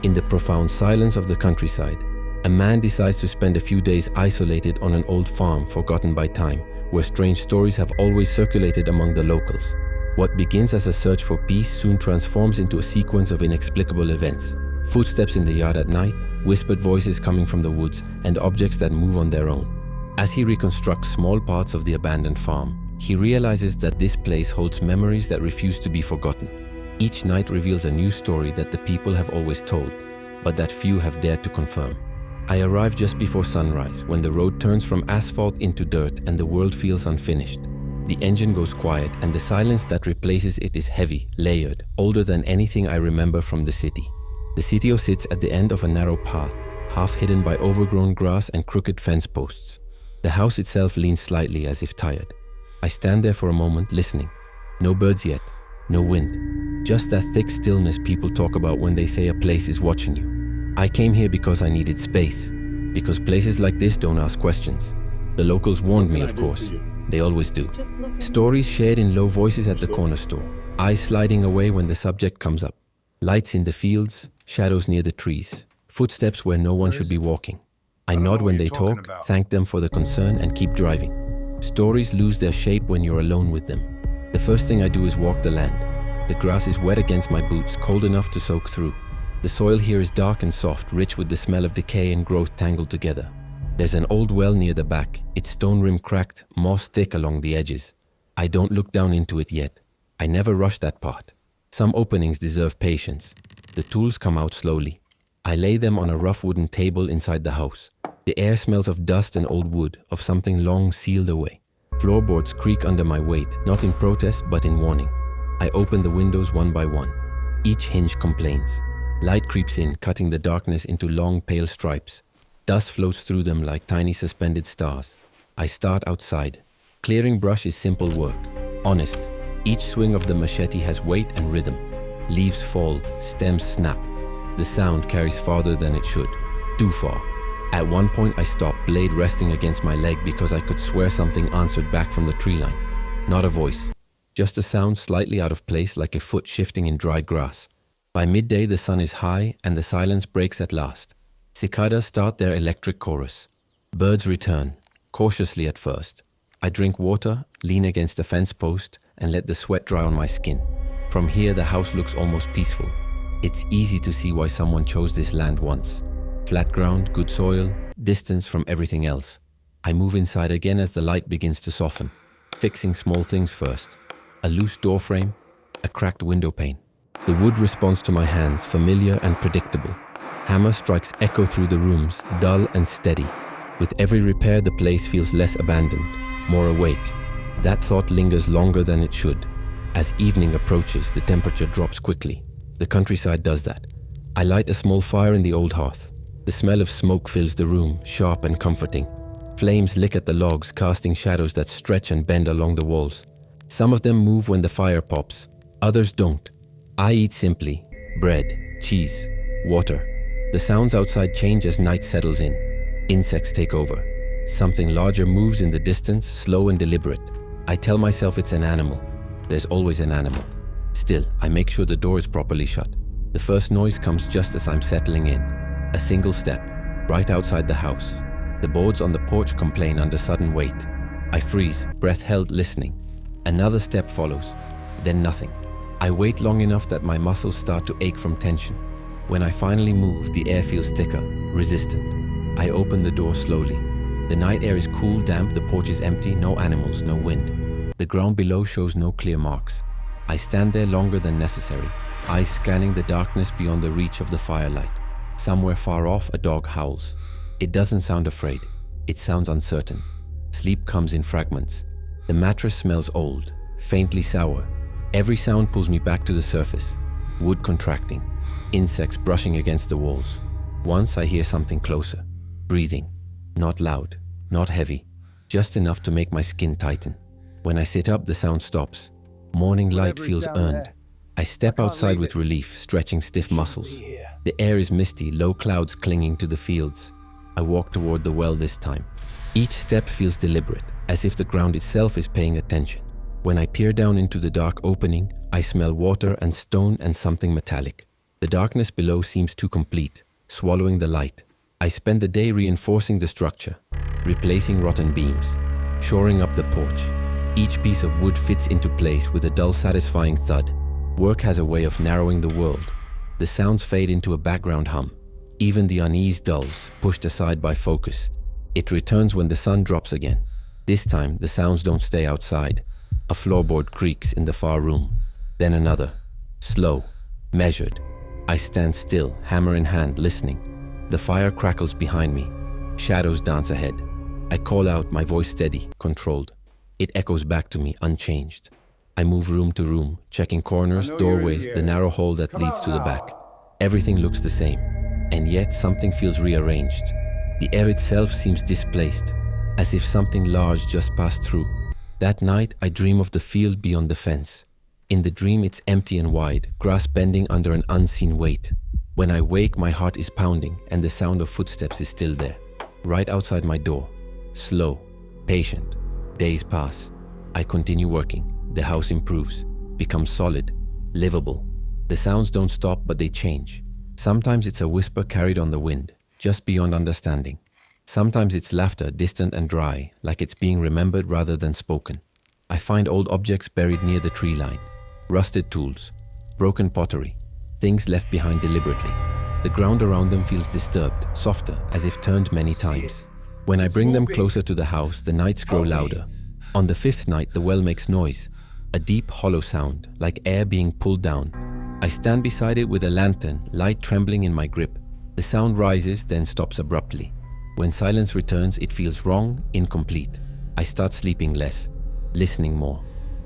In the profound silence of the countryside, a man decides to spend a few days isolated on an old farm forgotten by time, where strange stories have always circulated among the locals. What begins as a search for peace soon transforms into a sequence of inexplicable events. Footsteps in the yard at night, whispered voices coming from the woods, and objects that move on their own. As he reconstructs small parts of the abandoned farm, he realizes that this place holds memories that refuse to be forgotten. Each night reveals a new story that the people have always told, but that few have dared to confirm. I arrive just before sunrise, when the road turns from asphalt into dirt and the world feels unfinished. The engine goes quiet, and the silence that replaces it is heavy, layered, older than anything I remember from the city. The sitio sits at the end of a narrow path, half hidden by overgrown grass and crooked fence posts. The house itself leans slightly as if tired. I stand there for a moment, listening. No birds yet, no wind. Just that thick stillness people talk about when they say a place is watching you. I came here because I needed space, because places like this don't ask questions. The locals warned me, of course. They always do. Stories shared in low voices at the corner store, eyes sliding away when the subject comes up. Lights in the fields, shadows near the trees, footsteps where no one should be walking. I nod when they talk, thank them for the concern, and keep driving. Stories lose their shape when you're alone with them. The first thing I do is walk the land. The grass is wet against my boots, cold enough to soak through. The soil here is dark and soft, rich with the smell of decay and growth tangled together. There's an old well near the back, its stone rim cracked, moss thick along the edges. I don't look down into it yet. I never rush that part. Some openings deserve patience. The tools come out slowly. I lay them on a rough wooden table inside the house. The air smells of dust and old wood, of something long sealed away. Floorboards creak under my weight, not in protest but in warning. I open the windows one by one. Each hinge complains. Light creeps in, cutting the darkness into long pale stripes. Dust floats through them like tiny suspended stars. I start outside. Clearing brush is simple work. Honest. Each swing of the machete has weight and rhythm. Leaves fall, stems snap. The sound carries farther than it should. Too far. At one point I stop, blade resting against my leg because I could swear something answered back from the tree line. Not a voice. Just a sound slightly out of place, like a foot shifting in dry grass. By midday the sun is high and the silence breaks at last. Cicadas start their electric chorus. Birds return, cautiously at first. I drink water, lean against a fence post, and let the sweat dry on my skin. From here the house looks almost peaceful. It's easy to see why someone chose this land once. Flat ground, good soil, distance from everything else. I move inside again as the light begins to soften. Fixing small things first. A loose door frame, a cracked window pane. The wood responds to my hands, familiar and predictable. Hammer strikes echo through the rooms, dull and steady. With every repair the place feels less abandoned, more awake. That thought lingers longer than it should. As evening approaches, the temperature drops quickly. The countryside does that. I light a small fire in the old hearth. The smell of smoke fills the room, sharp and comforting. Flames lick at the logs, casting shadows that stretch and bend along the walls. Some of them move when the fire pops, others don't. I eat simply. Bread, cheese, water. The sounds outside change as night settles in. Insects take over. Something larger moves in the distance, slow and deliberate. I tell myself it's an animal. There's always an animal. Still, I make sure the door is properly shut. The first noise comes just as I'm settling in. A single step, right outside the house. The boards on the porch complain under sudden weight. I freeze, breath held, listening. Another step follows, then nothing. I wait long enough that my muscles start to ache from tension. When I finally move, the air feels thicker, resistant. I open the door slowly. The night air is cool, damp, the porch is empty, no animals, no wind. The ground below shows no clear marks. I stand there longer than necessary, eyes scanning the darkness beyond the reach of the firelight. Somewhere far off, a dog howls. It doesn't sound afraid. It sounds uncertain. Sleep comes in fragments. The mattress smells old, faintly sour. Every sound pulls me back to the surface. Wood contracting, insects brushing against the walls. Once I hear something closer. Breathing. Not loud, not heavy, just enough to make my skin tighten. When I sit up, the sound stops. Morning light feels earned. I step outside with relief, stretching stiff muscles. The air is misty, low clouds clinging to the fields. I walk toward the well this time. Each step feels deliberate, as if the ground itself is paying attention. When I peer down into the dark opening, I smell water and stone and something metallic. The darkness below seems too complete, swallowing the light. I spend the day reinforcing the structure, replacing rotten beams, shoring up the porch. Each piece of wood fits into place with a dull, satisfying thud. Work has a way of narrowing the world. The sounds fade into a background hum. Even the unease dulls, pushed aside by focus. It returns when the sun drops again. This time, the sounds don't stay outside. A floorboard creaks in the far room. Then another. Slow, measured. I stand still, hammer in hand, listening. The fire crackles behind me. Shadows dance ahead. I call out, my voice steady, controlled. It echoes back to me, unchanged. I move room to room, checking corners, doorways, the narrow hall that leads to the back. Everything looks the same, and yet something feels rearranged. The air itself seems displaced, as if something large just passed through. That night, I dream of the field beyond the fence. In the dream, it's empty and wide, grass bending under an unseen weight. When I wake, my heart is pounding, and the sound of footsteps is still there, right outside my door. Slow, patient. Days pass. I continue working. The house improves, becomes solid, livable. The sounds don't stop, but they change. Sometimes it's a whisper carried on the wind, just beyond understanding. Sometimes it's laughter, distant and dry, like it's being remembered rather than spoken. I find old objects buried near the tree line. Rusted tools, broken pottery, things left behind deliberately. The ground around them feels disturbed, softer, as if turned many times. When I bring them closer to the house, the nights grow louder. On the fifth night, the well makes noise. A deep, hollow sound, like air being pulled down. I stand beside it with a lantern, light trembling in my grip. The sound rises, then stops abruptly. When silence returns, it feels wrong, incomplete. I start sleeping less, listening more.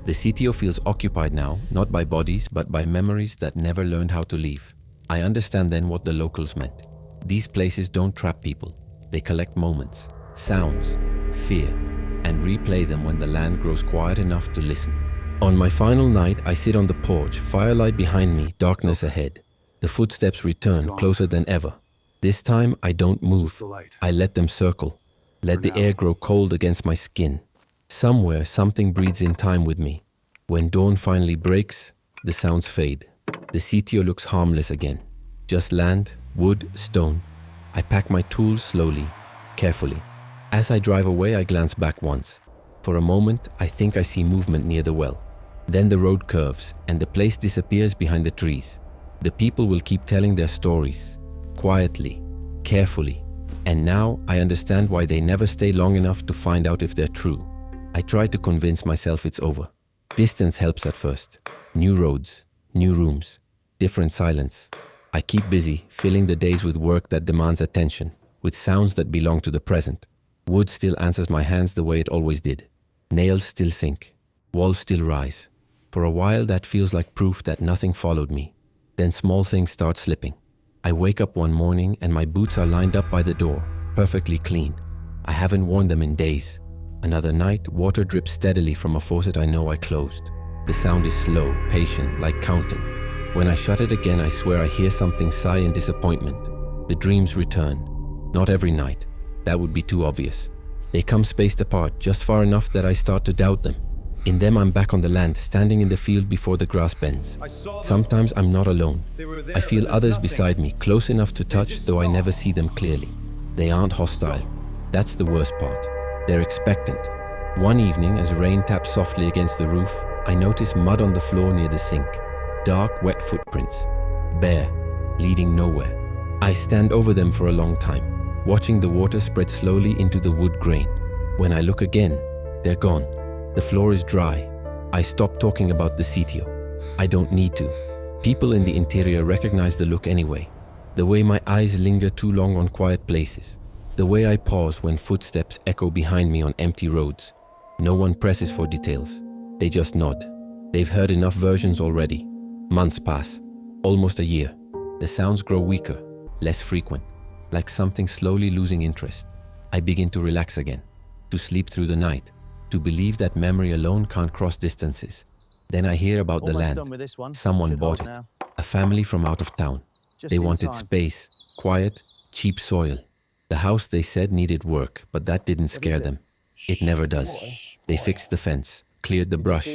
The CTO feels occupied now, not by bodies, but by memories that never learned how to leave. I understand then what the locals meant. These places don't trap people. They collect moments, sounds, fear, and replay them when the land grows quiet enough to listen. On my final night, I sit on the porch, firelight behind me, darkness ahead. The footsteps return, closer than ever. This time, I don't move. I let them circle. Let the air grow cold against my skin. Somewhere, something breathes in time with me. When dawn finally breaks, the sounds fade. The CTO looks harmless again. Just land, wood, stone. I pack my tools slowly, carefully. As I drive away, I glance back once. For a moment, I think I see movement near the well. Then the road curves, and the place disappears behind the trees. The people will keep telling their stories, quietly, carefully. And now I understand why they never stay long enough to find out if they're true. I try to convince myself it's over. Distance helps at first. New roads, new rooms, different silence. I keep busy, filling the days with work that demands attention, with sounds that belong to the present. Wood still answers my hands the way it always did. Nails still sink. Walls still rise. For a while, that feels like proof that nothing followed me. Then small things start slipping. I wake up one morning and my boots are lined up by the door, perfectly clean. I haven't worn them in days. Another night, water drips steadily from a faucet I know I closed. The sound is slow, patient, like counting. When I shut it again, I swear I hear something sigh in disappointment. The dreams return. Not every night. That would be too obvious. They come spaced apart, just far enough that I start to doubt them. In them, I'm back on the land, standing in the field before the grass bends. Sometimes I'm not alone. I feel others beside me, close enough to touch, though I never see them clearly. They aren't hostile. That's the worst part. They're expectant. One evening, as rain taps softly against the roof, I notice mud on the floor near the sink. Dark, wet footprints. Bare, leading nowhere. I stand over them for a long time, watching the water spread slowly into the wood grain. When I look again, they're gone. The floor is dry. I stop talking about the CTO. I don't need to. People in the interior recognize the look anyway. The way my eyes linger too long on quiet places. The way I pause when footsteps echo behind me on empty roads. No one presses for details. They just nod. They've heard enough versions already. Months pass. Almost a year. The sounds grow weaker, less frequent. Like something slowly losing interest. I begin to relax again. To sleep through the night. To believe that memory alone can't cross distances. Then I hear about the land. Someone bought it. A family from out of town. They wanted space, quiet, cheap soil. The house, they said, needed work, but that didn't scare them. It never does. They fixed the fence, cleared the brush,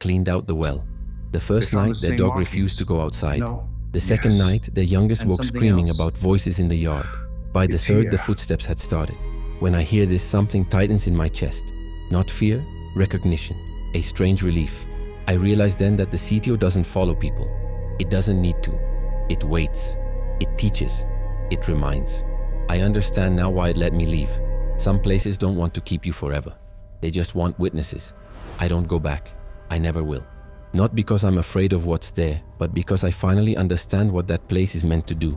cleaned out the well. The first night, their dog refused to go outside. The second Yes. night, the youngest And woke something screaming else. about voices in the yard. By the It's third, the here. footsteps had started. When I hear this, something tightens in my chest. Not fear, recognition, a strange relief. I realize then that the CTO doesn't follow people. It doesn't need to. It waits. It teaches. It reminds. I understand now why it let me leave. Some places don't want to keep you forever. They just want witnesses. I don't go back. I never will. Not because I'm afraid of what's there, but because I finally understand what that place is meant to do.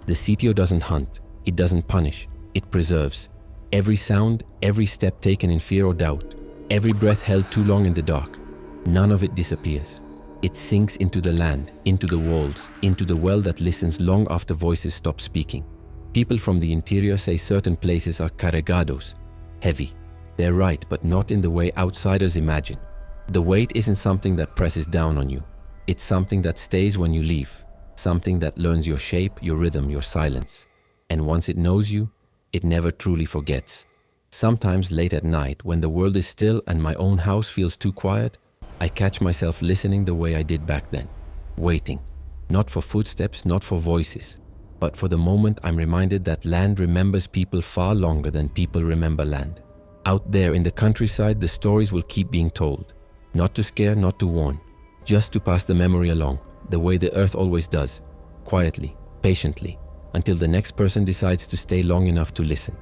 The CTO doesn't hunt. It doesn't punish. It preserves. Every sound, every step taken in fear or doubt, every breath held too long in the dark, none of it disappears. It sinks into the land, into the walls, into the well that listens long after voices stop speaking. People from the interior say certain places are carregados, heavy. They're right, but not in the way outsiders imagine. The weight isn't something that presses down on you. It's something that stays when you leave, something that learns your shape, your rhythm, your silence. And once it knows you, it never truly forgets. Sometimes late at night, when the world is still and my own house feels too quiet, I catch myself listening the way I did back then, waiting, not for footsteps, not for voices, but for the moment I'm reminded that land remembers people far longer than people remember land. Out there in the countryside, the stories will keep being told, not to scare, not to warn, just to pass the memory along, the way the earth always does, quietly, patiently, until the next person decides to stay long enough to listen.